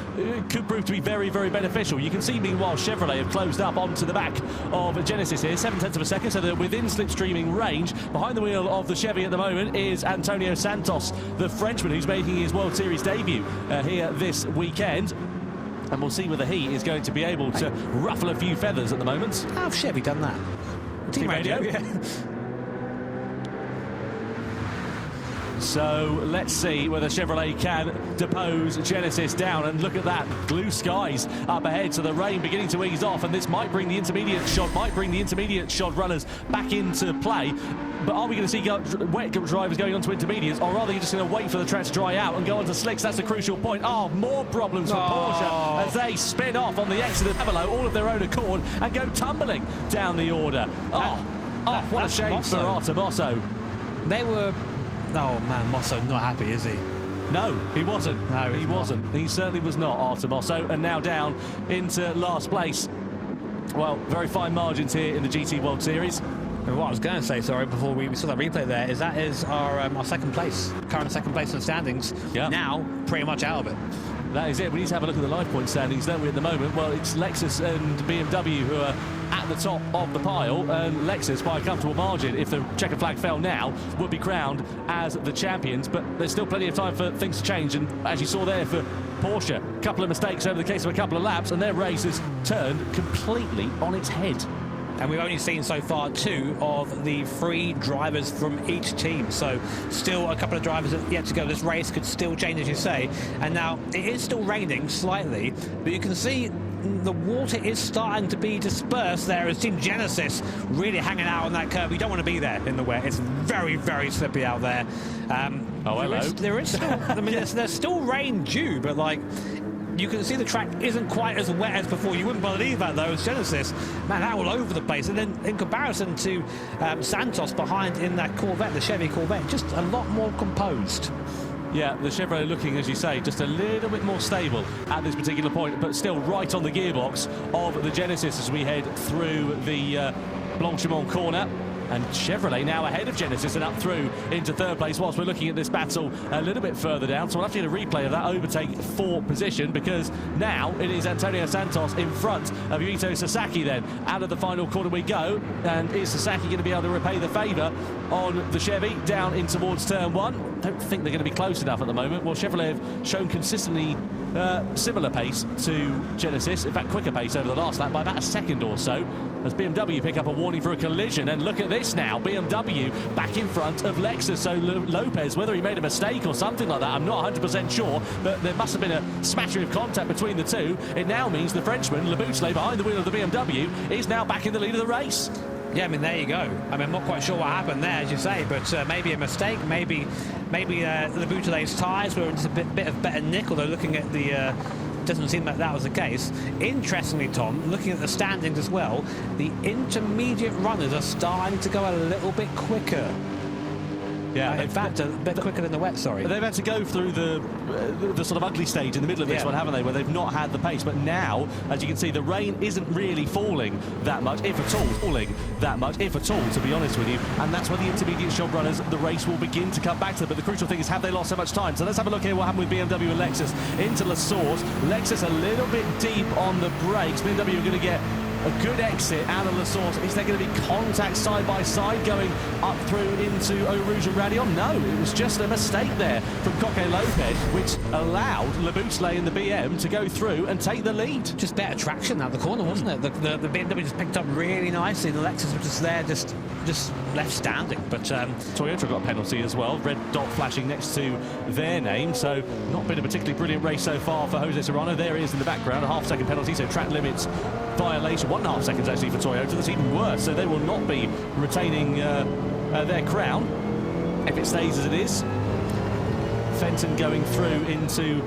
could prove to be very beneficial. You can see, meanwhile, Chevrolet have closed up onto the back of Genesis here, 0.7 of a second, so they're within slipstreaming range. Behind the wheel of the Chevy at the moment is Antonio Santos, the Frenchman who's making his World Series debut here this weekend. And we'll see whether he is going to be able to ruffle a few feathers at the moment. How have Chevy done that? Team radio. Yeah. So let's see whether Chevrolet can depose Genesis down, and look at that, blue skies up ahead, so the rain beginning to ease off, and this might bring the intermediate shot runners back into play. But are we going to see wet drivers going on to intermediates, or are they just going to wait for the track to dry out and go on to slicks? That's a crucial point. More problems for Porsche as they spin off on the exit of below, all of their own accord, and go tumbling down the order. What a shame for Artemosso. They were... Oh man, Mosso not happy, is he? No, he wasn't. No, he wasn't. He certainly was not, Artemosso, and now down into last place. Well, very fine margins here in the GT World Series. And what I was going to say, sorry, before we saw that replay there, is that is our second place, current second place in the standings. Yeah. Now, pretty much out of it. That is it. We need to have a look at the live point standings, don't we, at the moment? Well, it's Lexus and BMW who are at the top of the pile, and Lexus, by a comfortable margin, if the checkered flag fell now, would be crowned as the champions. But there's still plenty of time for things to change, and as you saw there for Porsche, a couple of mistakes over the case of a couple of laps, and their race has turned completely on its head. And we've only seen so far 2 of the 3 drivers from each team. So still a couple of drivers yet to go. This race could still change, as you say. And now it is still raining slightly, but you can see the water is starting to be dispersed there as Team Genesis really hanging out on that curb. You don't want to be there in the wet. It's very slippery out there. Hello. There is still, I mean, there's still rain due, but like, you can see the track isn't quite as wet as before. You wouldn't believe that, though, as Genesis. Man, that all over the place. And then in comparison to Santos behind in that Corvette, the Chevy Corvette, just a lot more composed. Yeah, the Chevrolet looking, as you say, just a little bit more stable at this particular point, but still right on the gearbox of the Genesis as we head through the Blanchimont corner. And Chevrolet now ahead of Genesis and up through into third place whilst we're looking at this battle a little bit further down. So we'll have to get a replay of that overtake for position, because now it is Antonio Santos in front of Yuito Sasaki then. Out of the final corner we go, and is Sasaki going to be able to repay the favour on the Chevy down in towards turn 1? Don't think they're going to be close enough at the moment. Well, Chevrolet have shown consistently similar pace to Genesis, in fact quicker pace over the last lap by about a second or so. as BMW pick up a warning for a collision. And look at this now, BMW back in front of Lexus. So Lopez, whether he made a mistake or something like that, I'm not 100% sure, but there must have been a smattering of contact between the two. It now means the Frenchman, Leboutelet, behind the wheel of the BMW, is now back in the lead of the race. Yeah, I mean, there you go. I mean, I'm not quite sure what happened there, as you say, but maybe a mistake, maybe Leboutelet's tyres were just a bit of better nick, although looking at the... doesn't seem like that was the case. Interestingly, Tom, looking at the standings as well, the intermediate runners are starting to go a little bit quicker. Yeah, in fact, a bit quicker than the wet, sorry. They've had to go through the sort of ugly stage in the middle of this one, haven't they, where they've not had the pace. But now, as you can see, the rain isn't really falling that much, if at all, to be honest with you. And that's where the intermediate shop runners, the race will begin to come back to them. But the crucial thing is, have they lost so much time? So let's have a look here what happened with BMW and Lexus into La Source. Lexus a little bit deep on the brakes. BMW are going to get a good exit out of La Source. Is there going to be contact side by side going up through into Eau Rouge and Radion? No, it was just a mistake there from Coque Lopez, which allowed Leboutelet and the BM to go through and take the lead. Just better traction out the corner, wasn't it? The BMW just picked up really nicely. The Lexus was just there, just left standing. But Toyota got a penalty as well. Red dot flashing next to their name. So not been a particularly brilliant race so far for Jose Serrano. There he is in the background, a half-second penalty, so track limits violation. 1.5 seconds actually for Toyota. That's even worse. So they will not be retaining their crown if it stays as it is. Fenton going through into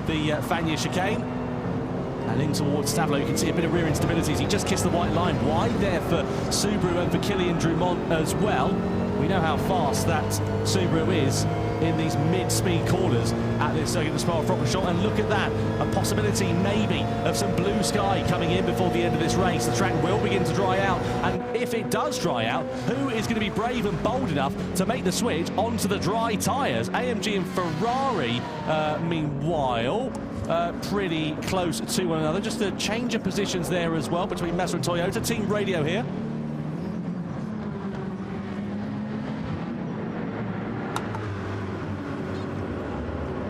the Fagnes chicane and in towards Stavlo. You can see a bit of rear instability as he just kissed the white line. Wide there for Subaru and for Kylian Drumont as well. We know how fast that Subaru is in these mid-speed corners at this circuit, the Spa-Francorchamps, and look at that, a possibility maybe of some blue sky coming in before the end of this race. The track will begin to dry out, and if it does dry out, who is going to be brave and bold enough to make the switch onto the dry tyres? AMG and Ferrari, meanwhile, pretty close to one another. Just a change of positions there as well between Mazda and Toyota. Team radio here.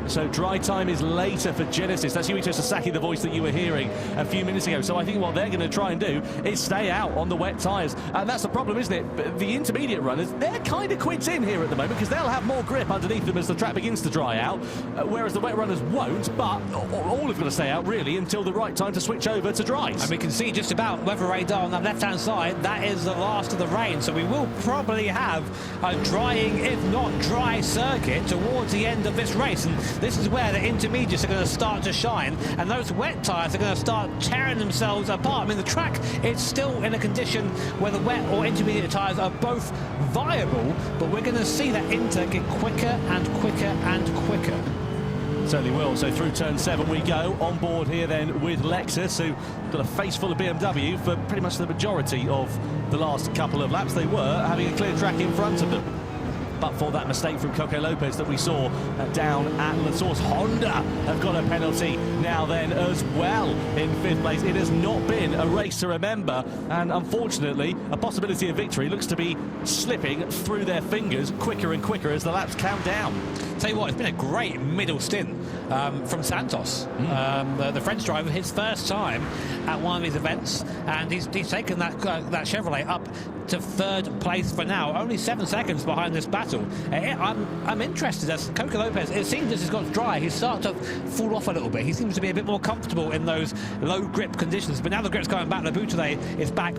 So dry time is later for Genesis. That's Yuito Sasaki, the voice that you were hearing a few minutes ago. So I think what they're going to try and do is stay out on the wet tyres. And that's the problem, isn't it? The intermediate runners, they're kind of quits in here at the moment because they'll have more grip underneath them as the track begins to dry out, whereas the wet runners won't. But all have got to stay out, really, until the right time to switch over to dries. And we can see just about weather radar on that left-hand side. That is the last of the rain. So we will probably have a drying, if not dry, circuit towards the end of this race. And this is where the intermediates are going to start to shine, and those wet tyres are going to start tearing themselves apart. I mean, the track is still in a condition where the wet or intermediate tyres are both viable, but we're going to see that Inter get quicker and quicker and quicker. Certainly will. So through turn 7 we go. On board here then with Lexus, who got a face full of BMW for pretty much the majority of the last couple of laps. They were having a clear track in front of them. But for that mistake from Coque Lopez that we saw down at La Source. Honda have got a penalty now then as well in 5th place. It has not been a race to remember, and unfortunately a possibility of victory looks to be slipping through their fingers quicker and quicker as the laps count down. Tell you what, it's been a great middle stint from Santos, the French driver, his first time at one of these events, and he's taken that Chevrolet up to 3rd place for now, only 7 seconds behind this battle. I'm interested as Coque Lopez, it seems as he's got dry, he's started to fall off a little bit. He seems to be a bit more comfortable in those low grip conditions, but now the grip's going back. Leboutelet is back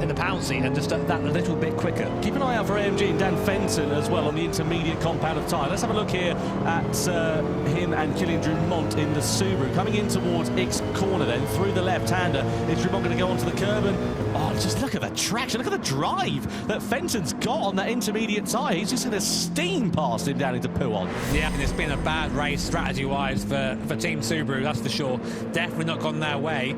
in the pound seat and just that little bit quicker. Keep an eye out for AMG and Dan Fenton as well on the intermediate compound of tyre. Let's have a look here at him and Kylian Drumont in the Subaru. Coming in towards X corner then, through the left-hander. Is Drumont going to go onto the curb? And oh, just look at the traction, look at the drive that Fenton's got on that intermediate tyre. He's just going to steam past him down into Pouhon. Yeah, and it's been a bad race strategy-wise for Team Subaru, that's for sure. Definitely not gone their way.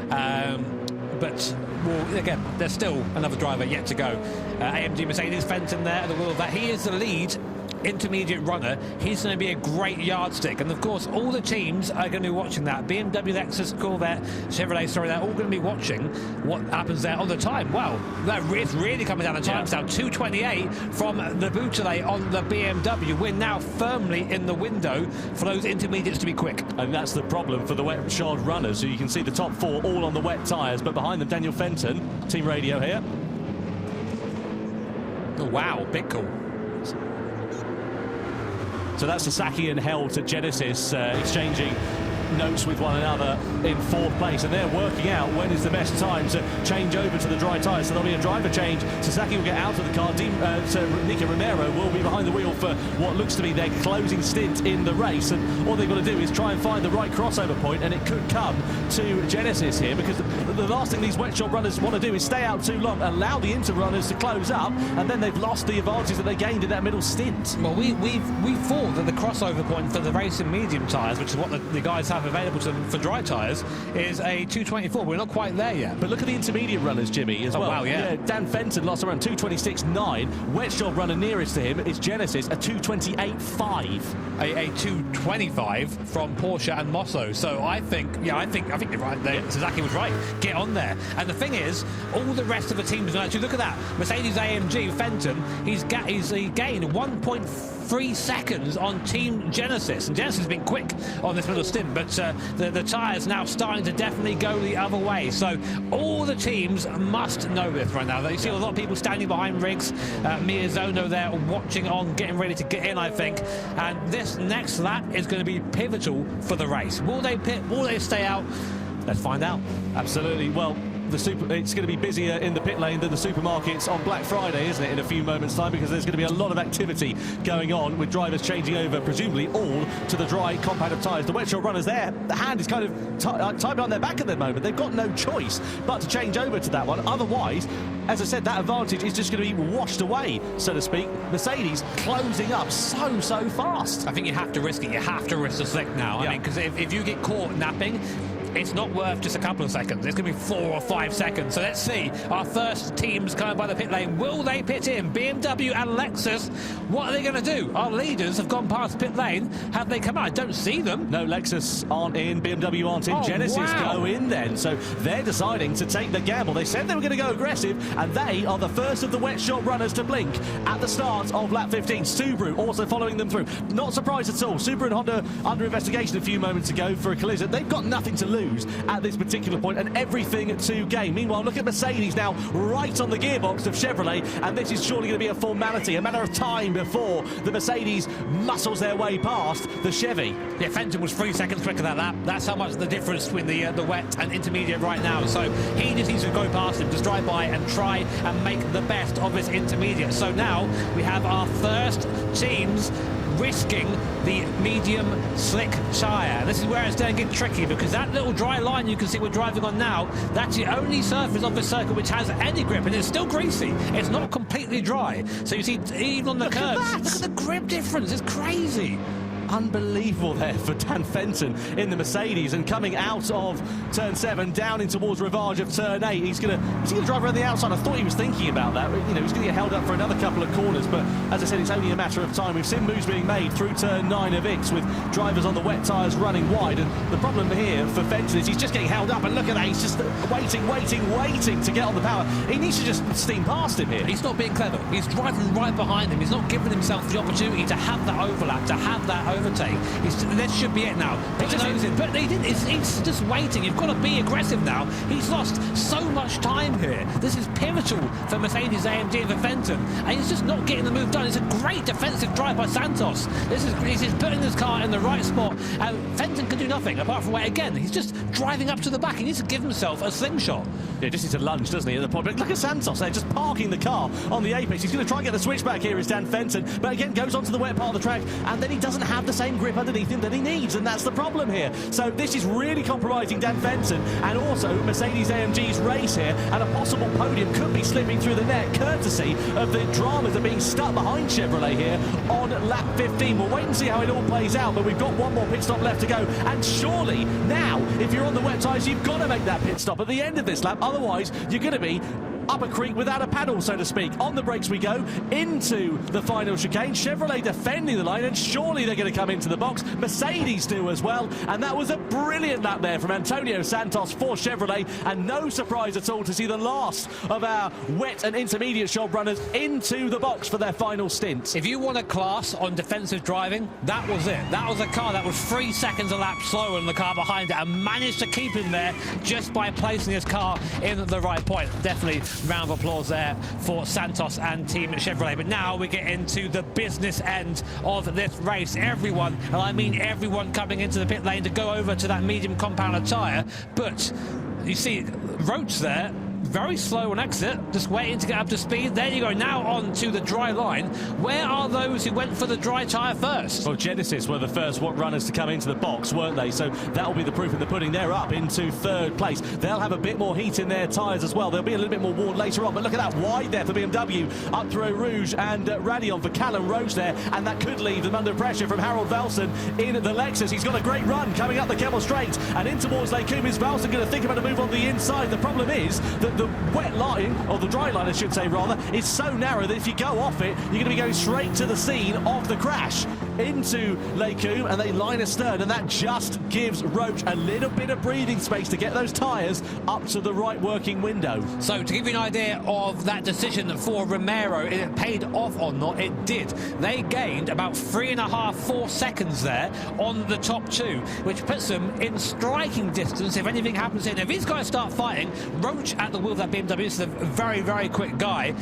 But well, again, there's still another driver yet to go. AMG Mercedes, Fenton there at the wheel of that. He is the lead intermediate runner, he's going to be a great yardstick. And of course, all the teams are going to be watching that. BMW, Lexus, Corvette, Chevrolet, sorry, they're all going to be watching what happens there on the time. Wow, it's really coming down the times now. 2:28 from the Bouteille on the BMW. We're now firmly in the window for those intermediates to be quick. And that's the problem for the wet shod runners. So you can see the top four all on the wet tyres, but behind them, Daniel Fenton, team radio here. Oh, wow, big call. So that's Sasaki and Held to Genesis exchanging notes with one another in fourth place, and they're working out when is the best time to change over to the dry tyres. So there'll be a driver change. Sasaki will get out of the car. So Nico Romero will be behind the wheel for what looks to be their closing stint in the race, and all they've got to do is try and find the right crossover point, and it could come to Genesis here, because the last thing these wet shop runners want to do is stay out too long, allow the inter runners to close up, and then they've lost the advantage that they gained in that middle stint. Well, we thought that the crossover point for the racing medium tyres, which is what the guys have available to them for dry tyres, is a 2:24. We're not quite there yet. But look at the intermediate runners, Jimmy, as well. Wow, yeah. Dan Fenton lost around 2:26.9. Wet shop runner nearest to him is Genesis, a 2:28.5. A 2:25 from Porsche and Mosso. So I think you're right there. Sasaki was right. Get on there. And the thing is, all the rest of the teams are actually, look at that. Mercedes AMG Fenton, he's gained 1.3 seconds on Team Genesis, and Genesis has been quick on this little stint, but the tyres now starting to definitely go the other way. So all the teams must know this right now. You see a lot of people standing behind rigs. Miyazono there watching on, getting ready to get in, I think. And this next lap is going to be pivotal for the race. Will they pit? Will they stay out? Let's find out. Absolutely. Well, it's going to be busier in the pit lane than the supermarkets on Black Friday, isn't it, in a few moments' time, because there's going to be a lot of activity going on with drivers changing over, presumably all to the dry compact of tyres. The wet shop runners there, the hand is kind of tied behind their back at the moment. They've got no choice but to change over to that one. Otherwise, as I said, that advantage is just going to be washed away, so to speak. Mercedes closing up so fast. I think you have to risk it. You have to risk the slick now. Yeah. I mean, because if you get caught napping, it's not worth just a couple of seconds. It's going to be 4 or 5 seconds. So let's see. Our first teams coming by the pit lane. Will they pit in? BMW and Lexus. What are they going to do? Our leaders have gone past pit lane. Have they come out? I don't see them. No, Lexus aren't in. BMW aren't in. Genesis go in then. So they're deciding to take the gamble. They said they were going to go aggressive, and they are the first of the wet shop runners to blink at the start of lap 15. Subaru also following them through. Not surprised at all. Subaru and Honda under investigation a few moments ago for a collision. They've got nothing to lose at this particular point and everything to gain. Meanwhile, look at Mercedes now right on the gearbox of Chevrolet, and this is surely going to be a formality, a matter of time before the Mercedes muscles their way past the Chevy. Yeah, Fenton was 3 seconds quicker than that. That's how much the difference between the wet and intermediate right now. So he just needs to go past him, just drive by and try and make the best of this intermediate. So now we have our first teams risking the medium slick tyre. This is where it's going to get tricky, because that little dry line you can see we're driving on now, that's the only surface of the circuit which has any grip, and it's still greasy. It's not completely dry. So you see, even on the curves, look at the grip difference. It's crazy. Unbelievable there for Dan Fenton in the Mercedes, and coming out of turn 7 down in towards Rivage of turn 8. Is he going to drive around the outside? I thought he was thinking about that. You know, he's going to get held up for another couple of corners, but as I said, it's only a matter of time. We've seen moves being made through turn 9 of Ix with drivers on the wet tyres running wide, and the problem here for Fenton is he's just getting held up, and look at that, he's just waiting to get on the power. He needs to just steam past him here. He's not being clever. He's driving right behind him. He's not giving himself the opportunity to have that overlap, to have that overtake. This should be it now. But he didn't. He's just waiting. You've got to be aggressive now. He's lost so much time here. This is pivotal for Mercedes AMG for Fenton, and he's just not getting the move done. It's a great defensive drive by Santos. He's putting this car in the right spot, and Fenton can do nothing apart from wait again. He's just driving up to the back. He needs to give himself a slingshot. Yeah, just needs to lunge, doesn't he, at the point. But look at Santos there, just parking the car on the apex. He's going to try and get the switchback here, is Dan Fenton, but again goes onto the wet part of the track, and then he doesn't have the same grip underneath him that he needs, and that's the problem here. So this is really compromising Dan Fenton, and also Mercedes AMG's race here, and a possible podium could be slipping through the net, courtesy of the dramas of being stuck behind Chevrolet here on lap 15. We'll wait and see how it all plays out, but we've got one more pit stop left to go, and surely now, if you're on the wet tyres, you've got to make that pit stop at the end of this lap. Otherwise, you're going to be up a creek without a paddle, so to speak. On the brakes we go into the final chicane. Chevrolet defending the line, and surely they're going to come into the box. Mercedes do as well, and that was a brilliant lap there from Antonio Santos for Chevrolet, and no surprise at all to see the last of our wet and intermediate job runners into the box for their final stint. If you want a class on defensive driving, that was it. That was a car that was 3 seconds a lap slower than the car behind it and managed to keep him there just by placing his car in the right point. Definitely round of applause there for Santos and Team Chevrolet. But now we get into the business end of this race. Everyone, and I mean everyone, coming into the pit lane to go over to that medium compounder tyre. But you see Roach there, very slow on exit, just waiting to get up to speed. There you go, now on to the dry line. Where are those who went for the dry tyre first? Well, Genesis were the first runners to come into the box, weren't they? So that'll be the proof in the pudding. They're up into third place. They'll have a bit more heat in their tyres as well. There'll be a little bit more worn later on, but look at that wide there for BMW. Up through Eau Rouge and Radion for Callum Roach there, and that could leave them under pressure from Harold Velsen in the Lexus. He's got a great run coming up the Kemmel Straight and in towards Lake Coombe. Is Velsen going to think about a move on the inside? The problem is that the wet line, or the dry line I should say rather, is so narrow that if you go off it, you're going to be going straight to the scene of the crash into Lake Coombe, and they line astern, and that just gives Roach a little bit of breathing space to get those tyres up to the right working window. So to give you an idea of that decision for Romero, it paid off or not, it did. They gained about 3.5–4 seconds there on the top two, which puts them in striking distance if anything happens in. If these guys start fighting, Roach at the wheel of that BMW, this is a very, very quick guy.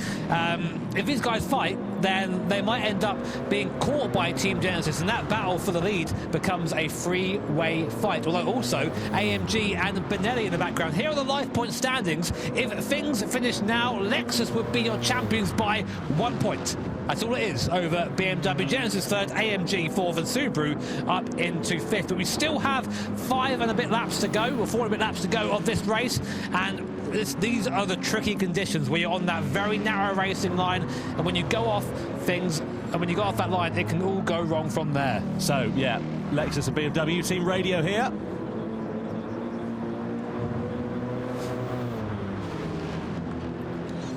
If these guys fight, then they might end up being caught by Team Genesis, and that battle for the lead becomes a three-way fight. Although also AMG and Benelli in the background. Here are the life point standings. If things finish now, Lexus would be your champions by 1 point. That's all it is over BMW. Genesis third, AMG fourth, and Subaru up into fifth. But we still have 5 and a bit laps to go, or 4 and a bit laps to go of this race, and these are the tricky conditions where you're on that very narrow racing line, and when you go off things, and when you go off that line, it can all go wrong from there. So yeah, Lexus and BMW team radio here.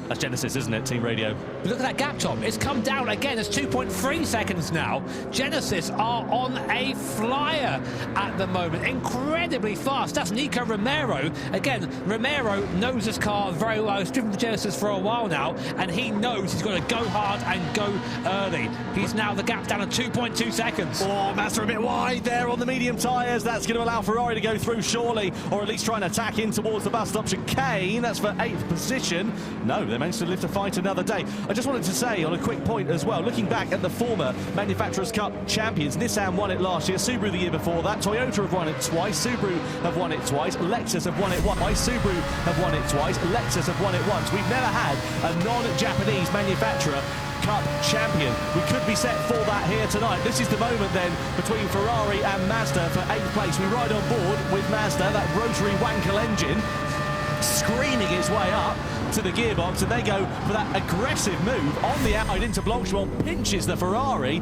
That's Genesis, isn't it? Team radio. Look at that gap, Tom. It's come down again. It's 2.3 seconds now. Genesis are on a flyer at the moment. Incredibly fast. That's Nico Romero. Again, Romero knows this car very well. He's driven the Genesis for a while now, and he knows he's got to go hard and go early. He's now the gap down to 2.2 seconds. Oh, Mazda a bit wide there on the medium tyres. That's going to allow Ferrari to go through surely, or at least try and attack in towards the bus stop chicane. That's for 8th position. No, they managed to live to fight another day. I just wanted to say on a quick point as well, looking back at the former Manufacturers' Cup champions, Nissan won it last year, Subaru the year before that, Toyota have won it twice, Subaru have won it twice, Lexus have won it once, Subaru have won it twice, Lexus have won it once. We've never had a non-Japanese manufacturer Cup champion. We could be set for that here tonight. This is the moment then between Ferrari and Mazda for 8th place. We ride on board with Mazda, that rotary Wankel engine screaming its way up to the gearbox, and they go for that aggressive move on the outside into Blanchimont, pinches the Ferrari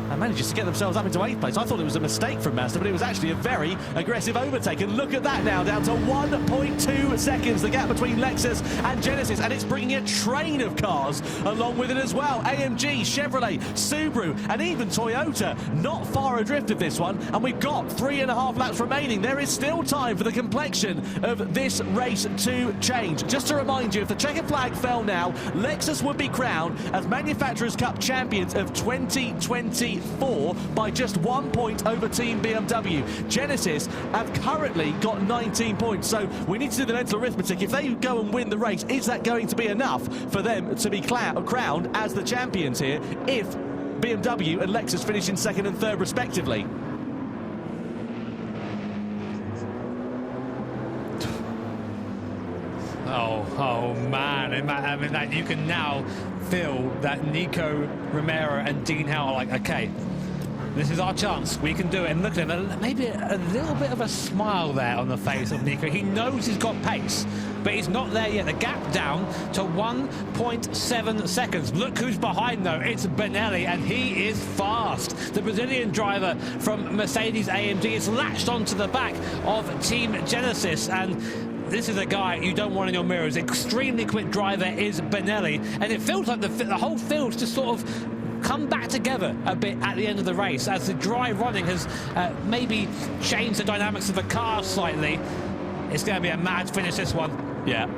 and manages to get themselves up into 8th place. I thought it was a mistake from Mazda, but it was actually a very aggressive overtake. And look at that now, down to 1.2 seconds, the gap between Lexus and Genesis, and it's bringing a train of cars along with it as well. AMG, Chevrolet, Subaru, and even Toyota not far adrift of this one, and we've got 3.5 laps remaining. There is still time for the complexion of this race to change. Just to remind you, if the checkered flag fell now, Lexus would be crowned as Manufacturers' Cup champions of 2024 by just 1 point over Team BMW. Genesis have currently got 19 points, so we need to do the mental arithmetic. If they go and win the race, is that going to be enough for them to be crowned as the champions here if BMW and Lexus finish in 2nd and 3rd respectively? Oh man, I mean, that you can now feel that Nico Romero and Dean Howe are like, okay, this is our chance, we can do it. And look at him, maybe a little bit of a smile there on the face of Nico. He knows he's got pace, but he's not there yet. The gap down to 1.7 seconds. Look who's behind though, it's Benelli, and he is fast. The Brazilian driver from Mercedes AMG is latched onto the back of Team Genesis, and this is a guy you don't want in your mirrors. Extremely quick driver is Benelli, and it feels like the whole field's just sort of come back together a bit at the end of the race as the dry running has maybe changed the dynamics of the car slightly. It's going to be a mad finish, this one. Yeah.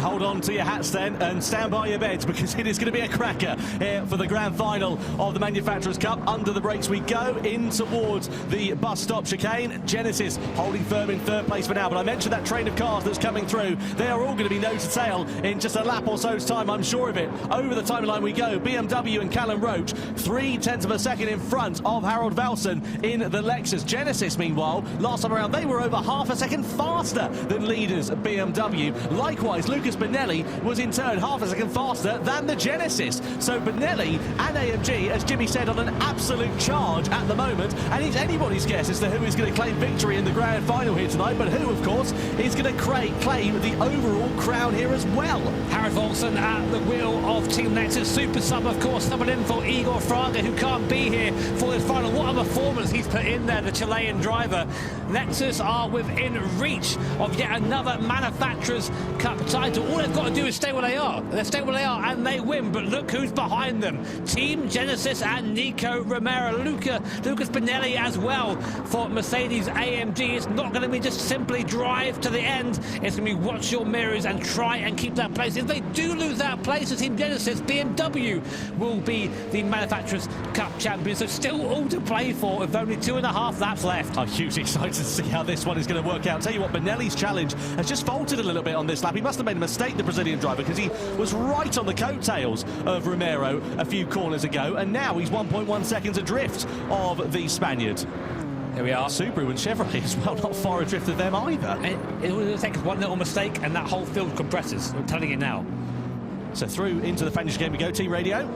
Hold on to your hats then and stand by your beds, because it is going to be a cracker here for the grand final of the Manufacturers' Cup. Under the brakes we go, in towards the bus stop chicane. Genesis holding firm in third place for now, but I mentioned that train of cars that's coming through. They are all going to be nose to tail in just a lap or so's time, I'm sure of it. Over the timeline we go. BMW and Callum Roach 0.3 of a second in front of Harold Valson in the Lexus. Genesis, meanwhile, last time around they were over half a second faster than leaders at BMW. Likewise, Lucas Benelli was in turn half a second faster than the Genesis. So Benelli and AMG, as Jimmy said, on an absolute charge at the moment, and it's anybody's guess as to who is going to claim victory in the grand final here tonight, but who, of course, is going to claim the overall crown here as well. Harold Valson at the wheel of Team Lexus. Super sub, of course, subbing in for Igor Fraga, who can't be here for this final. What a performance he's put in there, the Chilean driver. Lexus are within reach of yet another Manufacturers' Cup title. All they've got to do is stay where they are. They stay where they are and they win. But look who's behind them. Team Genesis and Nico Romero. Lucas Benelli as well for Mercedes AMG. It's not going to be just simply drive to the end. It's going to be watch your mirrors and try and keep that place. If they do lose that place to Team Genesis, BMW will be the Manufacturers' Cup champions. So still all to play for with only 2.5 laps left. I'm hugely excited to see how this one is going to work out. Tell you what, Benelli's challenge has just faltered a little bit on this lap. He must have made a mistake, the Brazilian driver, because he was right on the coattails of Romero a few corners ago, and now he's 1.1 seconds adrift of the Spaniard. Here we are. Subaru and Chevrolet as well, not far adrift of them either. It will take us one little mistake and that whole field compresses. I'm telling you now. So through into the finish game we go, team radio.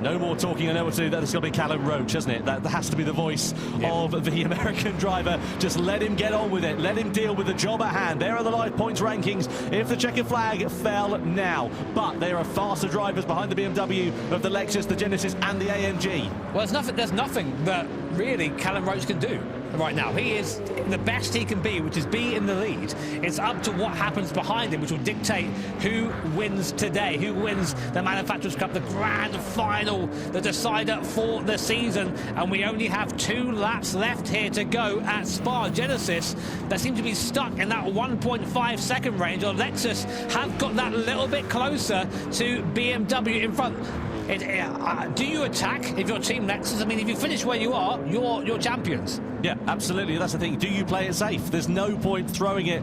No more talking, I know what to do. That's got to be Callum Roach, hasn't it? That has to be the voice of the American driver. Just let him get on with it. Let him deal with the job at hand. There are the live points rankings if the checkered flag fell now. But there are faster drivers behind the BMW of the Lexus, the Genesis and the AMG. Well, there's nothing that really Callum Roach can do right now. He is the best he can be, which is be in the lead. It's up to what happens behind him, which will dictate who wins today, who wins the Manufacturers' Cup, the grand final, the decider for the season. And we only have 2 laps left here to go at Spa. Genesis, they seem to be stuck in that 1.5 second range, or Lexus have got that little bit closer to BMW in front. Do you attack if you're Team Lexus? I mean, if you finish where you are, you're champions. Yeah, absolutely. That's the thing. Do you play it safe? There's no point throwing it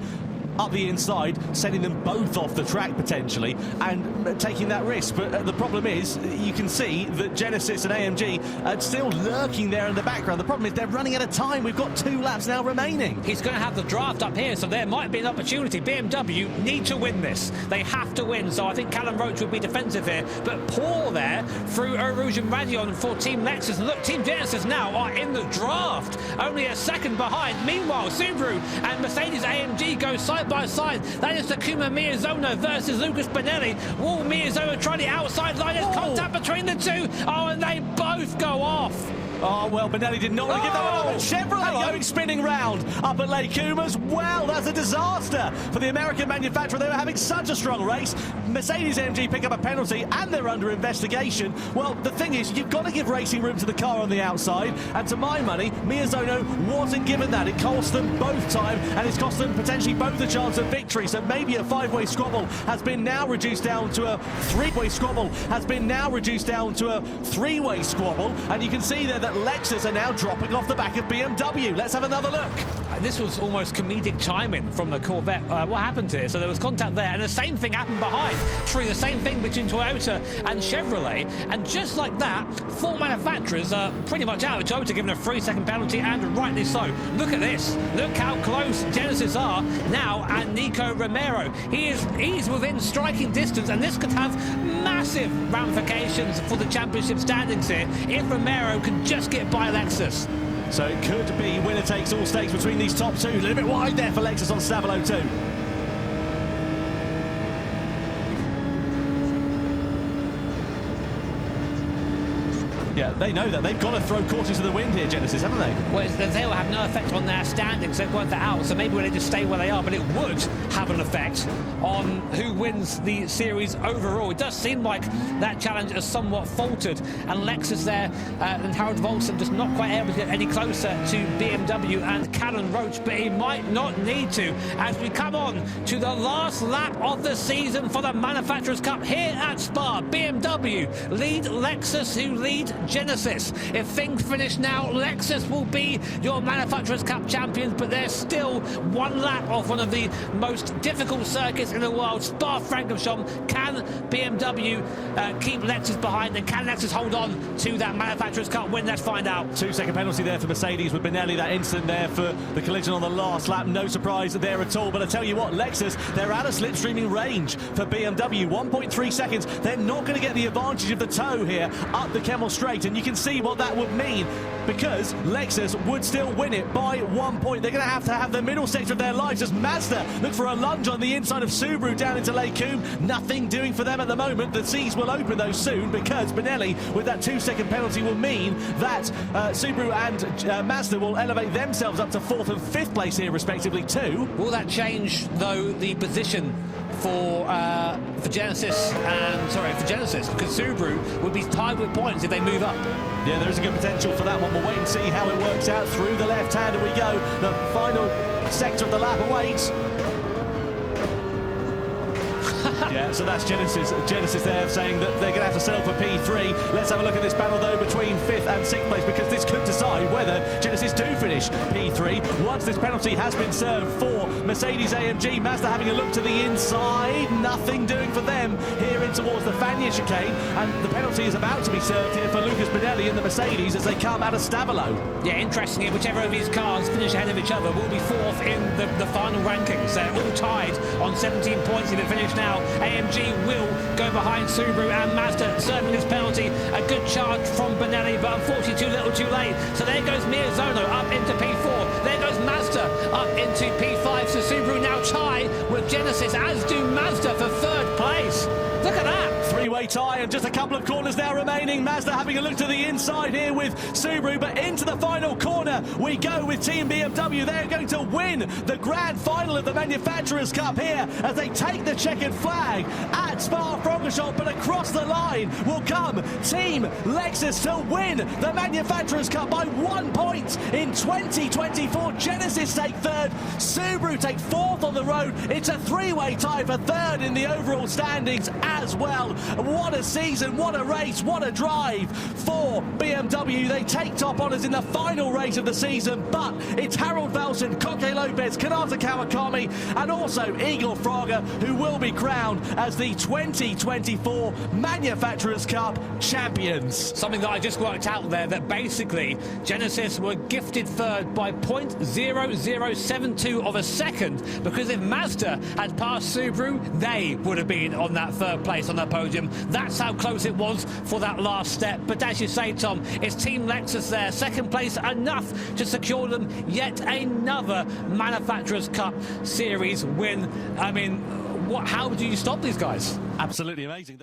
up the inside, sending them both off the track potentially and taking that risk. But the problem is, you can see that Genesis and AMG are still lurking there in the background. The problem is they're running out of time. We've got 2 laps now remaining. He's going to have the draft up here, so there might be an opportunity. BMW need to win this. They have to win, so I think Callum Roach will be defensive here. But Paul there through Eau Rouge and Radion for Team Lexus. Look, Team Genesis now are in the draft, only a second behind. Meanwhile, Subaru and Mercedes AMG go side by side. That is Takuma Miyazono versus Lucas Benelli. Will Miyazono try the outside line? There's contact between the two. Oh, and they both go off. Oh, well, Benelli did not want to give that one up. Chevrolet going spinning round up at Lake Comas. Well, that's a disaster for the American manufacturer. They were having such a strong race. Mercedes AMG pick up a penalty and they're under investigation. Well, the thing is, you've got to give racing room to the car on the outside. And to my money, Miyazono wasn't given that. It cost them both time and it's cost them potentially both a chance of victory. So maybe a 5-way squabble has been now reduced down to a 3-way squabble, has been now reduced down to a 3-way squabble. And you can see there that Lexus are now dropping off the back of BMW. Let's have another look. This was almost comedic timing from the Corvette. What happened here? So there was contact there, and the same thing happened behind. True, the same thing between Toyota and Chevrolet. And just like that, 4 manufacturers are pretty much out. Toyota given a 3-second penalty, and rightly so. Look at this. Look how close Genesis are now and Nico Romero. He's within striking distance, and this could have massive ramifications for the championship standings here if Romero can just get by Lexus. So it could be winner takes all stakes between these top 2. A little bit wide there for Lexus on Stavolo 2. Yeah, they know that. They've got to throw caution to the wind here, Genesis, haven't they? Well, they will have no effect on their standings. They've worked that out, so maybe they just stay where they are, but it would have an effect on who wins the series overall. It does seem like that challenge has somewhat faltered, and Lexus there and Harold Volson just not quite able to get any closer to BMW and Callan Roach, but he might not need to as we come on to the last lap of the season for the Manufacturers' Cup here at Spa. BMW lead Lexus, who lead Genesis. If things finish now, Lexus will be your Manufacturers' Cup champions, but they're still one lap off one of the most difficult circuits in the world, Spa-Francorchamps. Can BMW keep Lexus behind, and can Lexus hold on to that Manufacturers' Cup win? Let's find out. 2-second penalty there for Mercedes with Benelli, that incident there for the collision on the last lap. No surprise there at all, but I tell you what, Lexus, they're out of slipstreaming range for BMW. 1.3 seconds. They're not going to get the advantage of the toe here up the Kemmel Straight, and you can see what that would mean, because Lexus would still win it by 1 point. They're going to have the middle sector of their lives as Mazda look for a lunge on the inside of Subaru down into Lake Coombe. Nothing doing for them at the moment. The seas will open though soon, because Benelli with that 2-second penalty will mean that Subaru and Mazda will elevate themselves up to 4th and 5th place here respectively too. Will that change though the position for Genesis because Subaru would be tied with points if they move up? Yeah, there is a good potential for that one. We'll wait and see how it works out. Through the left hand we go. The final sector of the lap awaits. Yeah, so that's Genesis there saying that they're going to have to settle for P3. Let's have a look at this battle though between 5th and 6th place, because this could decide whether Genesis do finish P3 once this penalty has been served for Mercedes-AMG. Mazda having a look to the inside, nothing doing for them here in towards the Fagnes chicane, and the penalty is about to be served here for Lucas Benelli and the Mercedes as they come out of Stavelot. Yeah, interestingly, whichever of these cars finish ahead of each other will be 4th in the final rankings. They're all tied on 17 points if it finishes now. AMG will go behind Subaru and Mazda serving this penalty. A good charge from Benelli, but unfortunately too little too late. So there goes Miyazono up into P4. There goes Mazda up into P5. So Subaru now tie with Genesis, as do Mazda for 3rd place. Look at that. Three-way tie and just a couple of corners now remaining. Mazda having a look to the inside here with Subaru, but into the final corner we go with Team BMW. They're going to win the grand final of the Manufacturers' Cup here as they take the checkered flag at Spa-Francorchamps, but across the line will come Team Lexus to win the Manufacturers' Cup by 1 point in 2024. Genesis take 3rd, Subaru take 4th on the road. It's a three-way tie for 3rd in the overall standings as well. What a season, what a race, what a drive for BMW. They take top honours in the final race of the season, but it's Harold Velson, Koke Lopez, Kanata Kawakami and also Igor Fraga who will be crowned as the 2024 Manufacturers' Cup champions. Something that I just worked out there, that basically Genesis were gifted 3rd by 0.0072 of a second, because if Mazda had passed Subaru, they would have been on that 3rd place on the podium. That's how close it was for that last step. But as you say, Tom, it's Team Lexus there. 2nd place enough to secure them yet another Manufacturers' Cup Series win. I mean, how do you stop these guys? Absolutely amazing.